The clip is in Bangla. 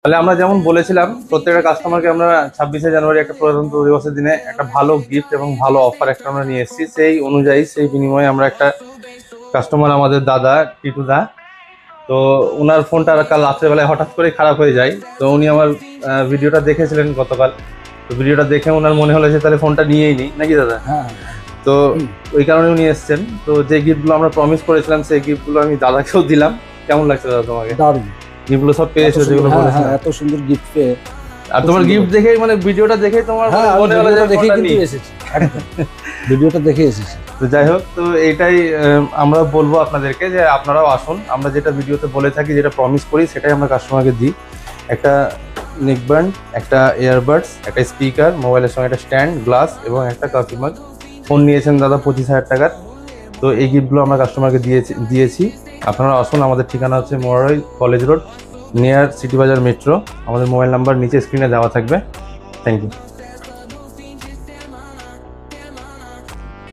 তাহলে আমরা যেমন বলেছিলাম প্রত্যেকটা কাস্টমারকে আমরা 26শে জানুয়ারি একটা প্রজাতন্ত্র দিবসের দিনে একটা ভালো গিফট এবং ভালো অফার একটা আমরা নিয়ে এসেছি। সেই অনুযায়ী সেই বিনিময়ে আমরা একটা কাস্টমার আমাদের দাদা টিটু দা, তো ওনার ফোনটা কাল রাত্রেবেলায় হঠাৎ করে খারাপ হয়ে যায়। তো উনি আমার ভিডিওটা দেখেছিলেন গতকাল, তো ভিডিওটা দেখে ওনার মনে হলো যে তাহলে ফোনটা নিয়েই নিই নাকি দাদা। হ্যাঁ তো ওই কারণে উনি এসছেন। তো যে গিফটগুলো আমরা প্রমিস করেছিলাম সেই গিফটগুলো আমি দাদাকেও দিলাম। কেমন লাগছে দাদা তোমাকে? দারুণ গিফটগুলো সব পেয়েছো যেগুলো বলেছিলাম? এত সুন্দর গিফট পেয়ে আর তোমার গিফট দেখেই মানে ভিডিওটা দেখেই তোমার মনে হলো যে দেখে কিন্তু এসেছি, ভিডিওটা দেখে এসেছি। তো যাই হোক, তো এইটাই আমরা বলবো আপনাদেরকে যে আপনারাও আসুন। আমরা যেটা ভিডিওতে বলে থাকি, যেটা প্রমিস করি, সেটাই আমরা কাস্টমারকে দিই। একটা নেকব্যান্ড, একটা ইয়ারবাডস, একটা স্পিকার, মোবাইলের সঙ্গে একটা স্ট্যান্ড, গ্লাস এবং একটা কফি মাগ। ফোন নিয়েছেন দাদা 25,000 টাকার। তো এই গিফটগুলো আমরা কাস্টমারকে দিয়েছি। আপনারা আসুন। আমাদের ঠিকানা হচ্ছে Morarai college road, near city Bazar metro. আমাদের মোবাইল নাম্বার নিচে স্ক্রিনে দেওয়া থাকবে। Thank you.